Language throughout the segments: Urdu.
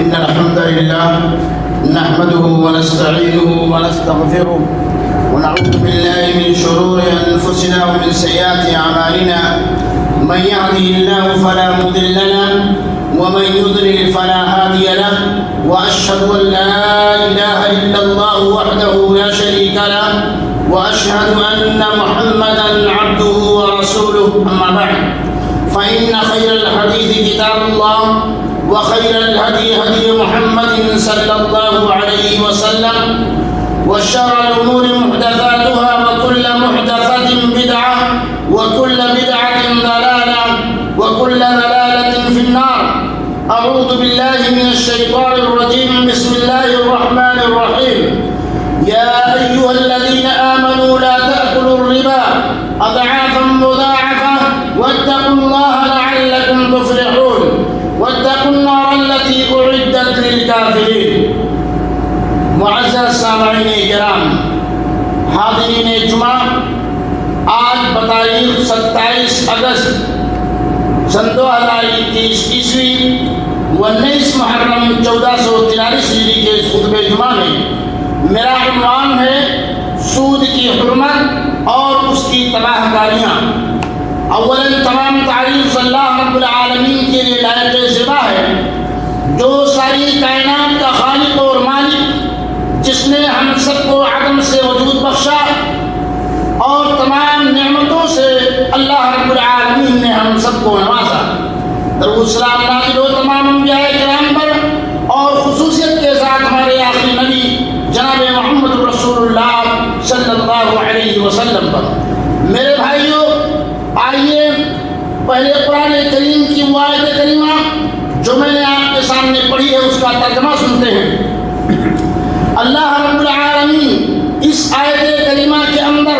إن الحمد لله نحمده ونستعينه ونستغفره ونعوذ بالله من شرور أنفسنا ومن سيئات أعمالنا. من يهده الله فلا مضل له ومن يضلل فلا هادي له، وأشهد أن لا إله إلا الله وحده لا شريك له، وأشهد أن محمدا عبده ورسوله. أما بعد، فإن خير الحديث كتاب الله، وخير الهدي هدي محمد صلى الله عليه وسلم، وشر الأمور محدثاتها، وكل محدثة بدعة، وكل بدعة ضلالة، وكل ضلالة في النار. أعوذ بالله من الشيطان الرجيم. بسم الله الرحمن الرحيم. يا أيها الذين آمنوا لا تأكلوا الربا أضعافا مضاعفة واتقوا الله لعلكم تفلحون. واتقوا النار التي أعدت للكافرين. معزز سامعین کرام، حاضرین جمعہ، آج بتاریخ 27 اگست سن 2021 عیسوی 19 محرم 1443 ہجری کے اس خطبہ جمعہ میں میرا عنوان ہے سود کی حرمت اور اس کی تباہ کاریاں. اولاً تمام تعریف اللہ رب العالمین کے لیے لائق ذبح ہے، جو ساری کائنات کا خالق اور مالک، جس نے ہم سب کو عدم سے وجود بخشا اور تمام نعمتوں سے اللہ رب العالمین نے ہم سب کو نوازا. درود السلام نازل ہو تمام انبیاء کرام پر، اور خصوصیت کے ساتھ ہمارے آخری نبی جناب محمد رسول اللہ صلی اللہ علیہ وسلم پر. میرے بھائیوں، آئیے پہلے قرآن کریم کی وہ آیت کریمہ جو میں نے آپ کے سامنے پڑھی ہے اس کا ترجمہ سنتے ہیں. اللہ رب العالمین اس آیت کریمہ کے اندر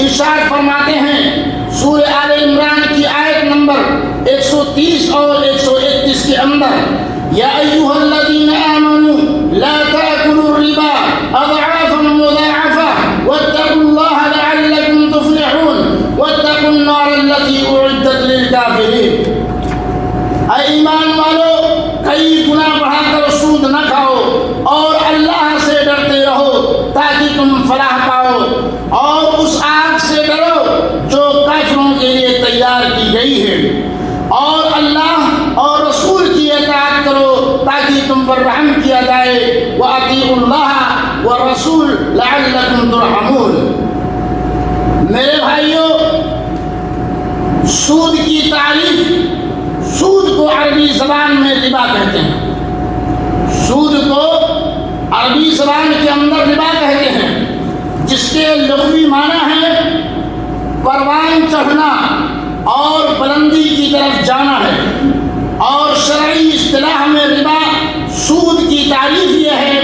ارشاد فرماتے ہیں، سورہ آل عمران کی آیت نمبر 130 اور 131 کے اندر، یا ایھا الذین آمنوا لا تأکلوا الربا اضعافا مضاعفہ واتقوا اللہ لعلکم تفلحون واتقوا النار التي اعدت للکافرین. اے ایمان والو، کئی گنا بڑھا کر سود نہ کھاؤ اور اللہ سے ڈرتے رہو تاکہ تم فلاح پاؤ، اور اس آگ سے ڈرو جو کافروں کے لیے تیار کی گئی ہے، اور اللہ اور رسول کی اطاعت کرو تاکہ تم پر رحم کیا جائے. وَأَطِيعُوا اللَّهَ وَالرَّسُولَ لَعَلَّكُمْ تُرْحَمُونَ. میرے بھائیوں، سود کی تعریف، سود کو عربی زبان میں ربا کہتے ہیں. سود کو عربی زبان کے اندر ربا کہتے ہیں، جس کے لغوی معنی ہے پروان چڑھنا اور بلندی کی طرف جانا ہے. اور شرعی اصطلاح میں ربا سود کی تعریف یہ ہے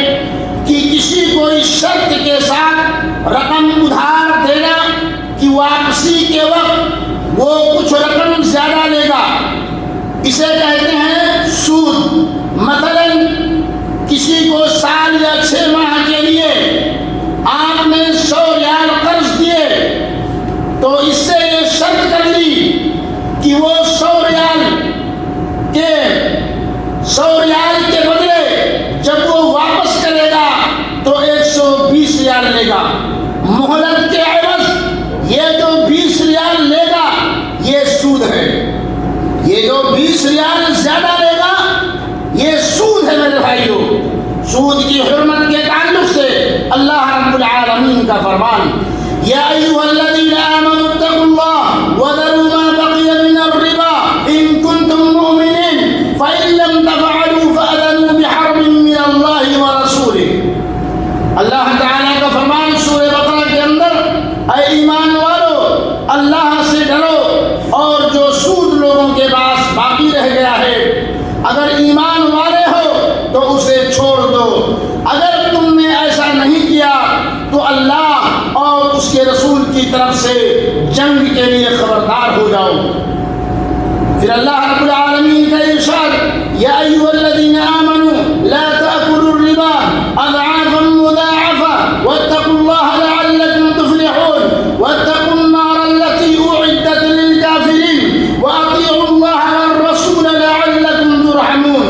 کہ کسی کو اس شرط کے ساتھ رقم ادھار دینا کہ واپسی کے وقت وہ کچھ رقم زیادہ لے گا، اسے کہتے ہیں سود. مثلا کسی کو سال یا 6 ماہ کے لیے آپ نے 100 ریال قرض دیے تو اس سے یہ شرط کر لی کہ وہ 100 ریال کے بدلے جب وہ واپس کرے گا تو 120 ریال لے گا. مہلت کے عوض یہ جو 20 ریال لے گا یہ سود ہے. یہ جو 20 ریال زیادہ لے گا یہ سود ہے. میرے بھائیوں، سود کی حرمت کے تعلق سے اللہ رب العالمین کا فرمان، یا ایھا الذین آمنوا اتقوا اللہ وذروا ما بقی من الربا ان کنتم مؤمنین فإن لم تفعلوا فأذنوا بحرب من اللہ ورسولہ. اللہ تعالیٰ کا فرمان سورہ بقرہ کے اندر، اے ایمان والو، اللہ سے ڈرو اور جو سود لوگوں کے پاس باقی رہ گیا ہے اگر ایمان والے ہو تو اسے چھوڑ دو. اگر تم نے ایسا نہیں کیا تو اللہ اور اس کے رسول کی طرف سے جنگ کے لیے خبردار ہو جاؤ. پھر اللہ رب العالمین کا ارشاد، یا ایھا الذین آمنوا لا تأکلوا الربا اضعافا مضاعفہ واتقوا اللہ لعلکم تفلحون واتقوا النار التي اعدت للکافرین وأطیعوا اللہ والرسول لعلکم ترحمون.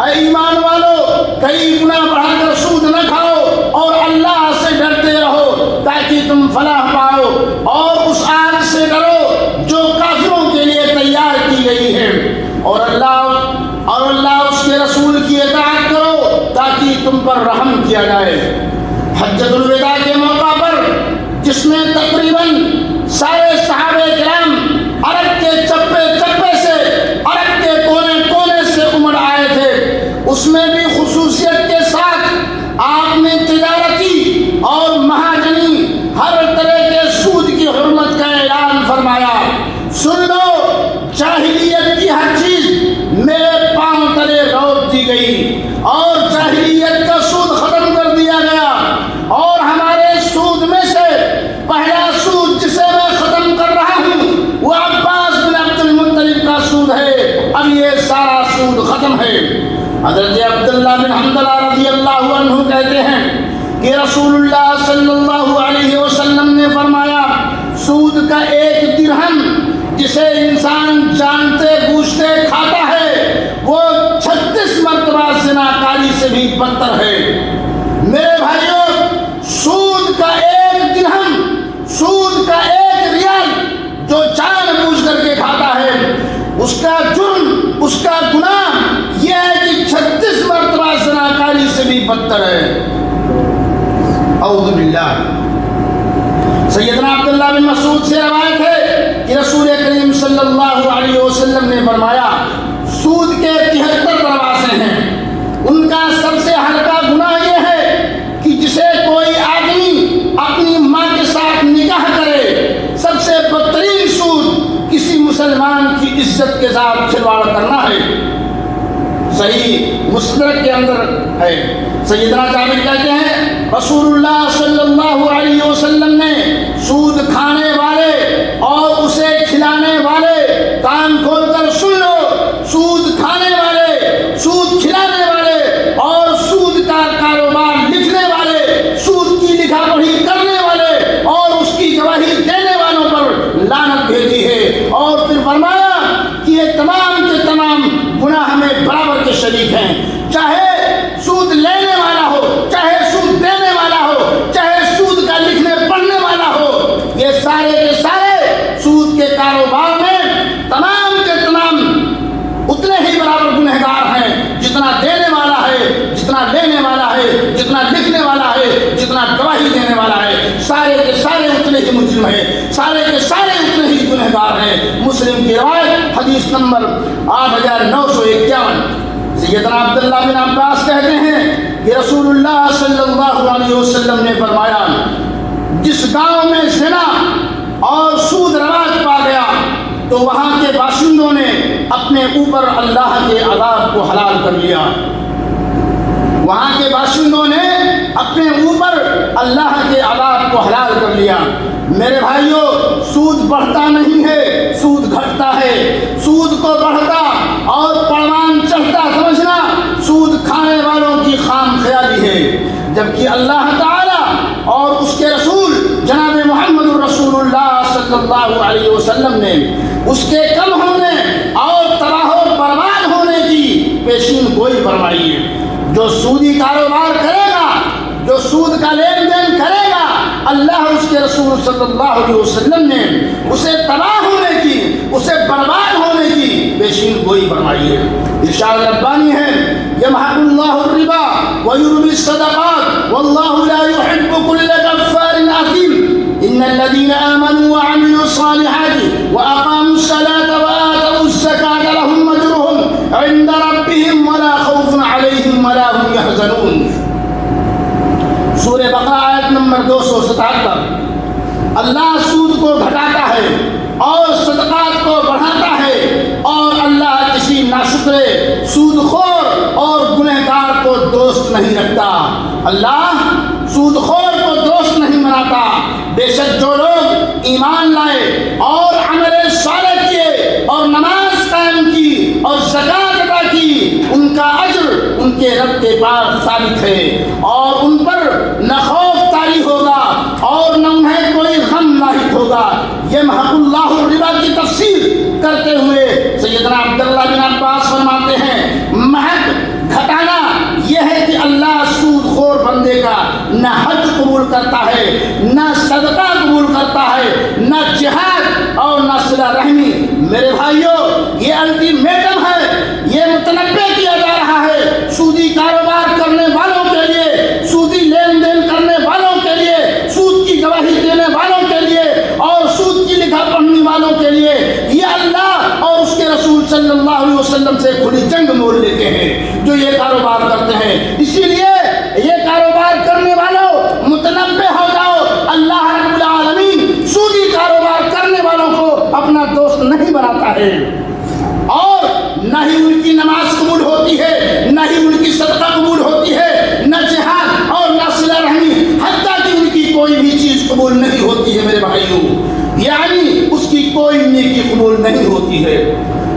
اے ایمان والو، والوں کئی گنا بڑھا کر سود نہ کھاؤ اور اللہ سے ڈرتے رہو تاکہ تم فلاح پاؤ، اور اس آگ سے ڈرو جو کافروں کے لیے تیار کی گئی ہے، اور اللہ اس کے رسول کی اطاعت کرو تاکہ تم پر رحم کیا جائے۔ حجۃ الوداع کے موقع پر جس میں تقریباً سارے صحابہ کرام عرب کے چپے چپے سے، عرب کے کونے کونے سے امڑ آئے تھے، اس میں بھی خصوصیت کے ساتھ آپ نے تجارتی اور مہاجنی ہر طرح کے سود کی حرمت کا اعلان فرمایا۔ سن لو، جاہلیت کی ہر چیز میرے پاؤں تلے روک دی گئی اور جاہلیت کا سود ختم کر دیا گیا، اور ہمارے سود میں سے پہلا سود جسے میں ختم کر رہا ہوں وہ عباس بن عبد المطلب کا سود ہے۔ اب یہ سارا سود ختم ہے۔ حضرت عبداللہ بن حنظلہ رضی اللہ عنہ کہتے ہیں کہ رسول اللہ صلی اللہ علیہ وسلم نے فرمایا، سود کا ایک درہم جسے انسان جانتے بوجھتے کھاتا ہے وہ 36 مرتبہ زناکاری سے بھی بدتر ہے۔ میرے بھائیوں، سود کا ایک درہم، سود کا ایک ریال جو جان بوجھ کر کے کھاتا ہے، اس کا جرم، اس کا گناہ یہ ہے کہ 36 مرتبہ زناکاری سے بھی بدتر ہے۔ اعوذ باللہ۔ سیدنا عبداللہ بن مسعود سے روایت ہے کہ رسول کریم صلی اللہ علیہ وسلم نے فرمایا، سود کے 73 دروازے ہیں، ان کا سب سے ہلکا گناہ یہ ہے کہ جسے کوئی آدمی اپنی ماں کے ساتھ نکاح کرے۔ سب سے بدترین سود کسی مسلمان کی عزت کے ساتھ کھلواڑ کرنا ہے۔ صحیح مسلم کے اندر ہے۔ سیدنا جابر کہتے ہیں رسول اللہ صلی اللہ علیہ وسلم نے سود کھانے والے اور اسے کھلانے والے، کان کھول کر سن لو، سود کھانے والے، سود کھلانے والے اور سود کا کاروبار لکھنے والے، سود کی لکھا پڑھی کرنے والے اور اس کی گواہی دینے والوں پر لعنت بھیجی ہے، اور پھر فرمایا کہ یہ تمام کے تمام گناہ ہمیں برابر کے شریک ہیں، چاہے سود لینے والا ہو، چاہے سود دینے والا ہو، چاہے سود کا لکھنے پڑھنے والا ہو، یہ سارے کے سارے سود کے کاروبار میں تمام کے تمام اتنے ہی برابر گنہگار ہیں جتنا دینے والا ہے، جتنا لینے والا ہے، جتنا لکھنے والا ہے، جتنا گواہی دینے والا ہے۔ سارے کے سارے اتنے ہی مجرم ہیں، سارے کے سارے اتنے ہی گنہگار ہیں۔ مسلم کی روایت حدیث نمبر 8951۔ سیدنا عبداللہ بن عباس کہتے ہیں کہ رسول اللہ صلی اللہ علیہ وسلم نے فرمایا، جس گاؤں میں زنا اور سود رواج پا گیا تو وہاں کے باشندوں نے اپنے اوپر اللہ کے عذاب کو حلال کر لیا۔ وہاں کے باشندوں نے اپنے اوپر اللہ کے عذاب کو حلال کر لیا۔ میرے بھائیوں، سود بڑھتا نہیں ہے، سود گھٹتا ہے۔ سود کو بڑھتا اور پروان چڑھتا سمجھنا سود کھانے والوں کی خام خیالی ہے، جبکہ اللہ تعالی اور اس کے رسول جناب محمد رسول اللہ صلی اللہ علیہ وسلم نے اس کے کم ہونے اور تباہ و برباد ہونے کی پیشین گوئی فرمائی ہے۔ جو سودی کاروبار کرے گا، جو سود کا لین دین کرے گا، اللہ اس کے رسول صلی اللہ علیہ وسلم نے اسے تباہ ہونے کی، اسے برباد ہونے کی پیشین گوئی فرمائی ہے۔ ارشاد ربانی ہے، یمحق اللہ الربا ویربی الصدقات واللہ لا يحب كل كفار اثیم۔ ان الذين آمنوا وعملوا الصالحات واقاموا الصلاة وآتوا الزكاة لهم اجرهم عند ربهم ولا خوف عليهم ولا هم يحزنون۔ سورہ بقرہ آیت نمبر 277۔ اللہ سود کو گھٹاتا ہے اور صدقات کو بڑھاتا ہے، اور اللہ کسی ناشکرے، سود خور اور گنہگار کو دوست نہیں رکھتا۔ اللہ سود خور کو دوست نہیں بناتا۔ بے شک جو لوگ ایمان لائے اور عمل صالح کیے اور نماز قائم کی اور زکات ادا کی، ان کا اجر ان کے رب کے پاس ثابت ہے، اور ان پر نہ خوف طاری ہوگا اور نہ انہیں کوئی غم لاحق ہوگا۔ یمحق اللہ الربا کی تفسیر کرتے ہوئے سیدنا عبداللہ بن عباس فرماتے ہیں، محق گھٹانا قبول کرتا ہے، نہ صدقہ قبول کرتا ہے، نہ جہاد اور نہ صلہ رحمی۔ میرے بھائیوں، یہ الٹیمیٹم ہے، یہ متنبع کیا جا رہا ہے سودی کاروبار کرنے والوں کے لیے، سودی لین دین کرنے والوں کے لیے، سود کی گواہی دینے والوں کے لیے اور سود کی لکھا پڑھنے والوں کے لیے۔ یہ اللہ اور اس کے رسول صلی اللہ علیہ وسلم سے کھلی جنگ مول لیتے ہیں جو یہ کاروبار کرتے ہیں۔ اسی لیے یہ کاروبار کرنے والوں متنبہ ہو جاؤ، اللہ رب العالمین سودی کاروبار کرنے والوں کو اپنا دوست نہیں بناتا ہے، اور نہ ہی ان کی نماز قبول ہوتی ہے، نہ ہی ان کی صدقہ قبول ہوتی ہے، نہ جہاد اور نہ صلہ رحمی، حتیٰ کہ ان کی کوئی بھی چیز قبول نہیں ہوتی ہے میرے بھائیوں، یعنی اس کی کوئی نیکی قبول نہیں ہوتی ہے۔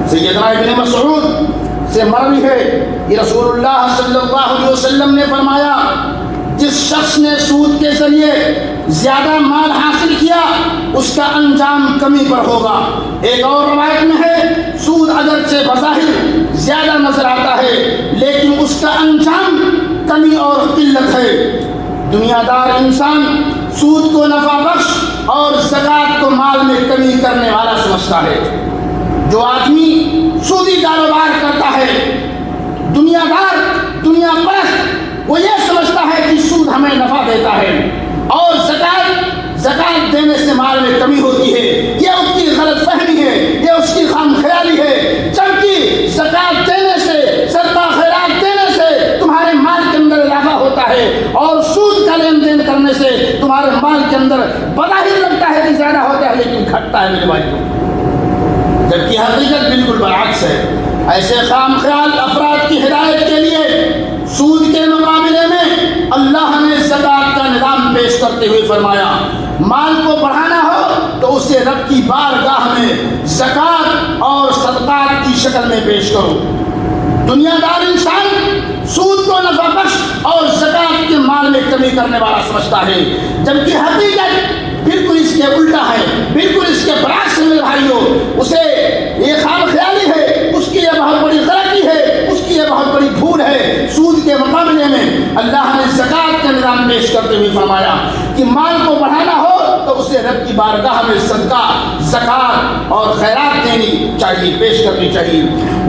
سیدنا ابن مسعود سے مروی ہے کہ رسول اللہ صلی اللہ علیہ وسلم نے فرمایا، جس شخص نے سود کے ذریعے زیادہ مال حاصل کیا اس کا انجام کمی پر ہوگا۔ ایک اور روایت میں ہے، سود اگرچہ بظاہر زیادہ نظر آتا ہے لیکن اس کا انجام کمی اور قلت ہے۔ دنیا دار انسان سود کو نفع بخش اور زکوٰۃ کو مال میں کمی کرنے والا سمجھتا ہے۔ جو آدمی سودی کاروبار کرتا ہے، دنیا دار، دنیا پرست، وہ یہ سمجھتا ہے کہ سود ہمیں نفع دیتا ہے اور زکوٰۃ دینے سے مال میں کمی ہوتی ہے۔ یہ اس کی غلط فہمی ہے، یہ اس کی خام خیالی ہے، جبکہ زکوٰۃ دینے سے، صدقہ خیرات دینے سے تمہارے مال کے اندر اضافہ ہوتا ہے، اور سود کا لین دین کرنے سے تمہارے مال کے اندر بظاہر لگتا ہے کہ زیادہ ہوتا ہے لیکن گھٹتا ہے میرے بھائیوں، جبکہ حقیقت بالکل برعکس ہے۔ ایسے خام خیال افراد کی ہدایت کے لیے سود کے مقابلے میں اللہ نے زکوٰۃ کا نظام پیش کرتے ہوئے فرمایا، مال کو بڑھانا ہو تو اسے رب کی بارگاہ میں زکوٰۃ اور صدقات کی شکل میں پیش کرو۔ دنیا دار انسان سود کو نفع بخش اور زکوٰۃ کے مال میں کمی کرنے والا سمجھتا ہے، جبکہ حقیقت بالکل اس کے الٹا ہے، بالکل اس کے برعکس ہے میرے بھائیوں۔ اسے یہ خام خیالی ہے، اس کی یہ بہت بڑی غلطی ہے، اس کی یہ بہت بڑی بھول ہے۔ سود کے مقابلے میں اللہ نے زکوٰۃ کا نظام پیش کرتے ہوئے فرمایا کہ مال کو بڑھانا ہو تو اسے رب کی بارگاہ میں صدقہ، زکوٰۃ اور خیرات دینی چاہیے، پیش کرنی چاہیے۔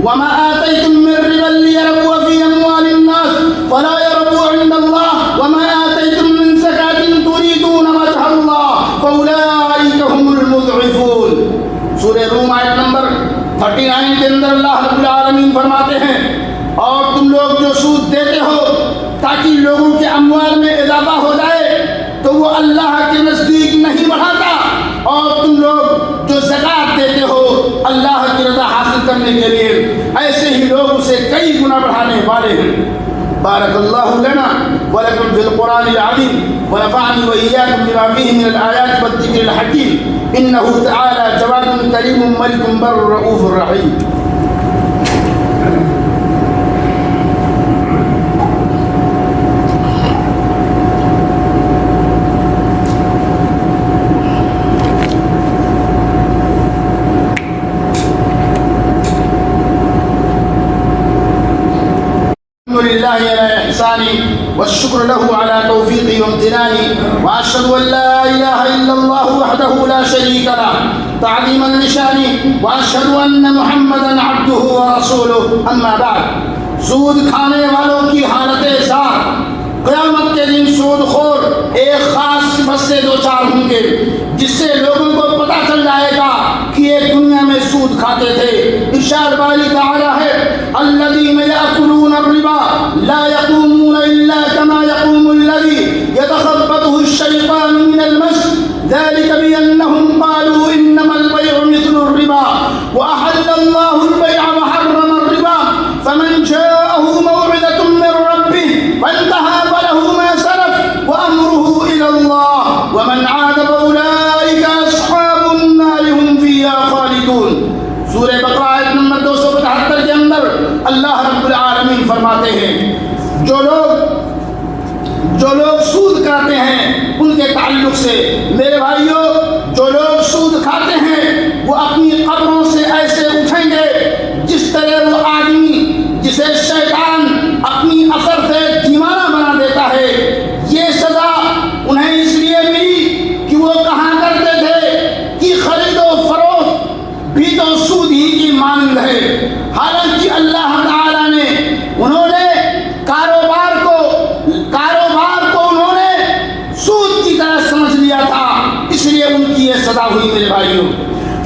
وما آتيتم من ربا ليربو في أموال الناس فلا يربو عند الله وما آتيتم من زكاة تريدون وجه الله فأولئك هم المضعفون۔ سورہ روم آیت نمبر 39 کے اندر اللہ رب العالمین فرماتے ہیں، اور تم لوگ جو سود دیتے ہو تاکہ لوگوں کے اموال میں اضافہ ہو جائے تو وہ اللہ کے نزدیک نہیں بڑھاتا، اور تم لوگ جو زکوٰۃ دیتے ہو اللہ کی رضا حاصل کرنے کے لیے، ایسے ہی لوگ اسے کئی گنا بڑھانے والے ہیں۔ بارک اللہ لنا ولکم فی القرآن العظیم ونفعنی وإیاکم بما فیہ من الآیات والذکر الحکیم، انہ تعالی جواد کریم ملک بر رؤوف رحیم۔ لله على إحسانه والشكر له على توفيقه وامتنانه، وأشهد أن لا إله إلا الله وحده لا شريك له تعظيما لشانه، وأشهد أن محمدا عبده ورسوله، أما بعد۔ سود کھانے والوں کی حالت ذات قیامت کے دن سود خور ایک خاص صفت سے دوچار ہوں گے جس سے لوگوں کو پتہ چل جائے گا کہ یہ دنیا میں سود کھاتے تھے۔ ارشاد باری تعالی ہے، الذین یأکلون الربا لا یقومون الا کما یقوم الذی یتخبطہ الشیطان من المس، ذلك بأنهم قالوا إنما البيع مثل الربا وأحل الله البيع وحرم الربا، فمن جاءه موعظة من ربه فانتهى فله ما سلف وأمره إلى الله ومن عاد فأولئك أصحاب النار هم فيها خالدون۔ سورہ بقرہ آیت نمبر 275 کے اندر اللہ رب العالمین فرماتے ہیں، جو لوگ سود کھاتے ہیں ان کے تعلق سے میرے بھائیوں، جو لوگ سود کھاتے ہیں وہ اپنی قبروں سے ایسے اٹھیں گے جس طرح وہ آدمی جسے شیطان اپنی اثر سے دیوانہ بنا دیتا ہے، یہ سزا انہیں سزا ہوئی میرے بھائیوں۔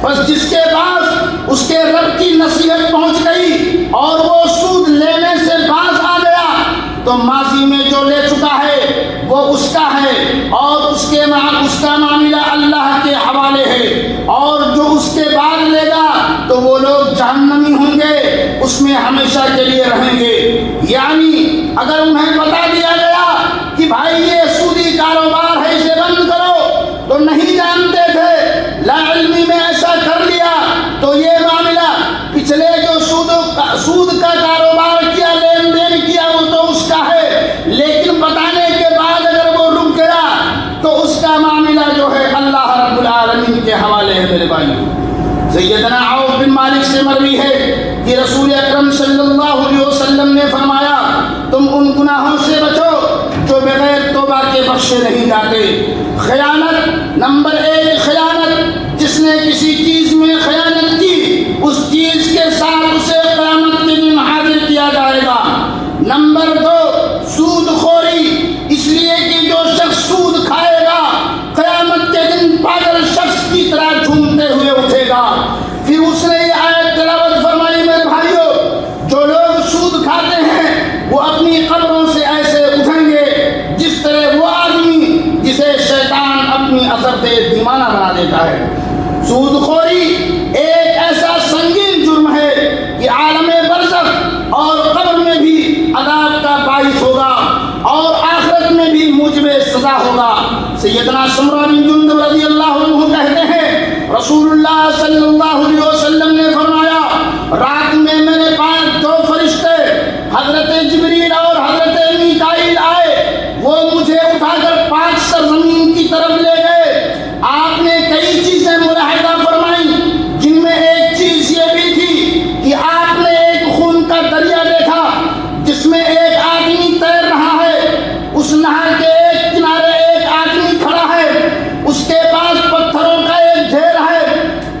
بس جس کے پاس اس کے رب کی نصیحت پہنچ گئی اور وہ سود لینے سے باز آ گیا تو ماضی میں جو لے چکا ہے وہ اس کا ہے اور اس کا معاملہ اللہ کے حوالے ہے، اور جو اس کے بعد لے گا تو وہ لوگ جہنمی ہوں گے، اس میں ہمیشہ کے لیے رہیں گے۔ یعنی اگر انہیں بتا دیا گیا کہ بھائی یہ سودی کاروبار ہے اسے بند کرو تو نہیں جانتے تھے، لا علمی میں ایسا کر لیا تو یہ معاملہ پچھلے جو سود کا کاروبار کیا، لین دین کیا، وہ تو اس کا ہے، لیکن بتانے کے بعد اگر وہ رک گیا تو اس کا معاملہ جو ہے اللہ رب العالمین کے حوالے ہے میرے بھائیوں۔ سیدنا عوف بن مالک سے مروی ہے کہ رسول اکرم صلی اللہ علیہ وسلم نے فرمایا تم ان گناہوں سے بچو جو بغیر توبہ کے بخشے نہیں جاتے۔ خیانت، نمبر 1 خیانت، جس نے کسی چیز میں خیانت کی اس چیز کے ساتھ اسے قیامت کے دن حاضر کیا جائے گا۔ نمبر 2 سود خوری، اس لیے کہ جو شخص سود کھائے گا قیامت کے دن پاگل شخص کی طرح جھومتے ہوئے اٹھے گا۔ پھر اس نے یہ آیت تلاوت فرمائی میرے بھائیوں، جو لوگ سود کھاتے ہیں وہ اپنی قبروں سے ایسے اٹھیں گے جس طرح وہ آدمی جسے شیطان اپنی اثر دیوانہ بنا دیتا ہے۔ سود خوری ایک ایسا سنگین جرم ہے کہ عالم برزخ اور قبر میں بھی عذاب کا باعث ہوگا اور آخرت میں بھی موجب سزا ہوگا۔ سیدنا سمرہ بن جندب رضی اللہ عنہ کہتے ہیں رسول اللہ صلی اللہ علیہ وسلم نے فرمایا رات میں میرے پاس 2 فرشتے حضرت جبریل اور حضرت میکائیل آئے، وہ مجھے اٹھا کر 5 سرزمین کی طرف لے گئے۔ آپ نے کئی چیزیں ملاحظہ فرمائیں جن میں ایک چیز یہ بھی تھی کہ آپ نے ایک خون کا دریا دیکھا جس میں ایک آدمی تیر رہا ہے، اس نہر کے ایک کنارے ایک آدمی کھڑا ہے، اس کے پاس پتھروں کا ایک ڈھیر ہے۔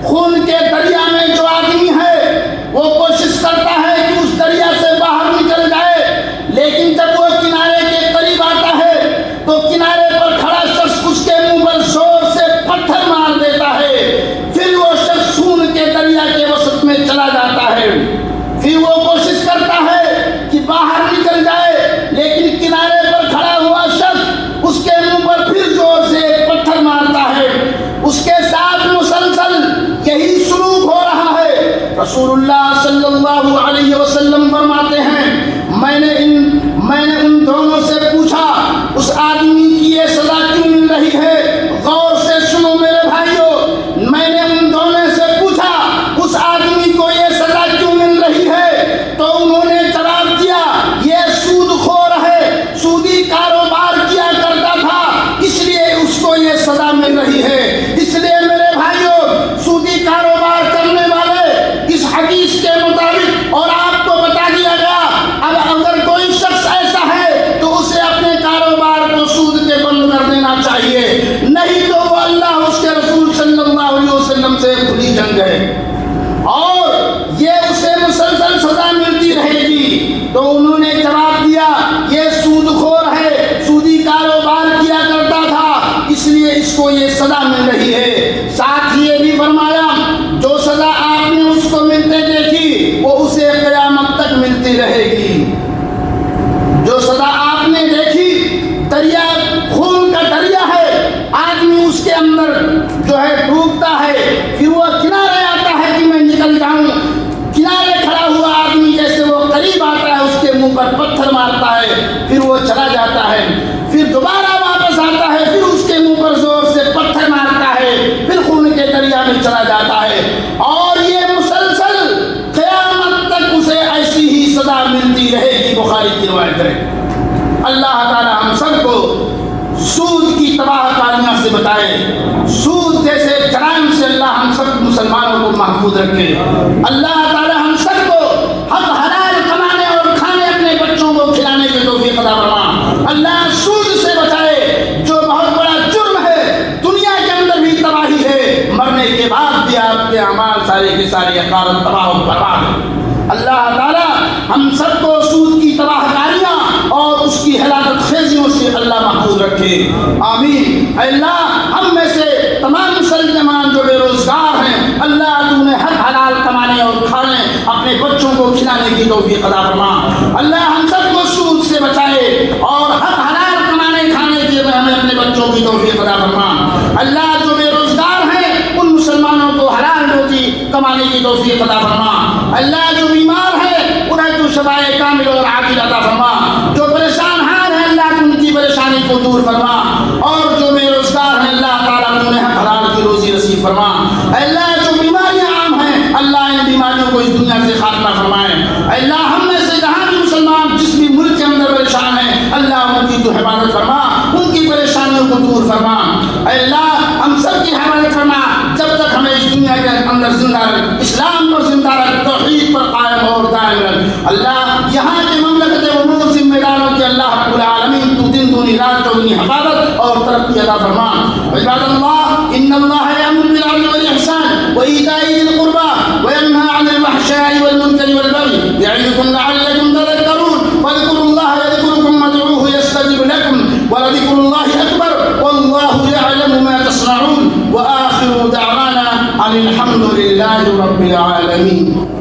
خون کے دریا میں جو آدمی ہے وہ کوشش کرتا ہے کہ اس دریا سے باہر نکل جائے، لیکن جب وہ کنارے کے قریب آتا ہے تو کنارے پر کھڑا شخص اس کے منہ پر زور سے پتھر مار دیتا ہے، پھر وہ شخص خون کے دریا کے وسط میں چلا جاتا ہے۔ پھر وہ کوشش کرتا ہے کہ باہر نکل جائے، لیکن کنارے پر کھڑا ہوا شخص اس کے منہ پر پھر زور سے ایک پتھر مارتا ہے۔ اس کے ساتھ مسلسل یہی سلوک ہو رہا ہے۔ رسول اللہ صلی اللہ علیہ وسلم فرماتے ہیں میں نے ان دونوں سے پوچھا اس آدمی کی یہ سزا کیوں مل رہی ہے؟ غور سے سنو میرے بھائیوں، میں نے ان دونوں سے پوچھا اس آدمی کو یہ سزا کیوں مل رہی ہے تو انہوں نے جواب دیا یہ سود خور ہے، سودی کاروبار کیا کرتا تھا اس لیے اس کو یہ سزا مل رہی ہے۔ اس لیے میرے بھائیوں سودی کاروبار کرنے والے اس حدیث کے مطابق اور آپ کو بتا دیا گیا اب اگر کوئی شخص ایسا ہے تو اسے اپنے کاروبار کو سود کے بند کر دینا چاہیے، نہیں تو وہ اللہ اس کے رسول صلی اللہ علیہ وسلم سے کھلی جنگ ہے اور یہ اسے مسلسل سزا ملتی رہے گی۔ تو انہوں نے جواب دیا یہ سود خور ہے، سودی کاروبار کیا کرتا تھا اس لیے اس کو یہ سزا مل رہی ہے۔ ساتھ یہ بھی فرمایا جو سزا آپ نے اس کو ملتے دیکھی وہ اسے قیامت تک ملتی رہے گی۔ جو سزا آپ نے دیکھی دریا خون کا دریا ہے، آدمی اس کے اندر جو ہے ڈوبتا ہے، پھر وہ کنارے آتا ہے کہ میں نکل جاؤں، کنارے کھڑا ہوا آدمی جیسے وہ قریب آتا ہے اس کے منہ پر پتھر مارتا ہے، پھر وہ چلا جاتا ہے، پھر دوبارہ واپس آتا ہے، پھر اس کے منہ پر زور سے پتھر مارتا ہے، پھر خون کے دریا میں چلا جاتا ہے، اور یہ مسلسل قیامت تک اسے ایسی ہی سزا ملتی رہے گی۔ بخاری کی روایت ہے۔ اللہ تعالی ہم سب کو سود کی تباہ کاریاں سے بتائے، سود جیسے جرائم سے اللہ ہم سب مسلمانوں کو محفوظ رکھے۔ اللہ تعالی ہم سب کو حق حلال کمانے اور کھانے اپنے بچوں کو کھلانے کی توفیق عطا فرما۔ اللہ سود سے بچائے جو بہت بڑا جرم ہے، دنیا کے اندر بھی تباہی ہے، مرنے کے بعد بھی آپ کے اعمال سارے کے سارے اقارت تباہ و برباد ہیں۔ اللہ تعالی ہم سب کو سود کی تباہ کاریاں اور اس کی ہلاکت خیزیوں سے اللہ محفوظ رکھے، آمین۔ اے اللہ ہم میں سے تمام مسلمان کو کھلانے کی توفیق عطا فرما. اللہ ہم سب کو سود سے بچائے اور حق حلال کمانے کھانے کی ہمیں اپنے بچوں کی توفیق عطا فرما. اللہ جو بے روزگار ہیں ان مسلمانوں کو حلال روزی کمانے کی توفیق عطا فرما. اللہ جو بیمار ہے انہیں تو شفائے کامل اور عاجل عطا فرما. جو پریشان حال ہے اللہ ان کی پریشانی کو دور فرما. اور جو بے روزگار ہیں اللہ تعالیٰ انہیں حلال کی روزی نصیب فرما. اللہ جو بیماریاں عام ہیں اللہ ان بیماریوں کو اس دنیا سے خاتمہ فرمائے. اللہ ہم میں سے جہاں بھی مسلمان جس بھی ملک کے اندر پریشان ہیں اللہ ان کی تو حفاظت فرما, ان کی پریشانیوں کو دور فرما. اللہ ہم سب کی حفاظت فرما جب تک ہمیں اس دنیا کے اندر زندہ رکھ, اسلام پر زندہ رکھ, توحید پر قائم اور دائم رکھ. اللہ یہاں کے مملکت امور ذمہ داروں کی اللہ رب العالمین تو دن دونی رات چوگنی حفاظت اور ترقی عطا فرما. عباد اللہ ان اللہ یأمر بالعدل والإحسان وإيتاء ذي القربى وينهى عن الفحشاء والمنكر والبغي يعظكم لعلكم تذكرون فاذكروا الله يذكركم وادعوه يستجب لكم ولذكر الله أكبر والله يعلم ما تصنعون وآخر دعوانا أن الحمد لله رب العالمين.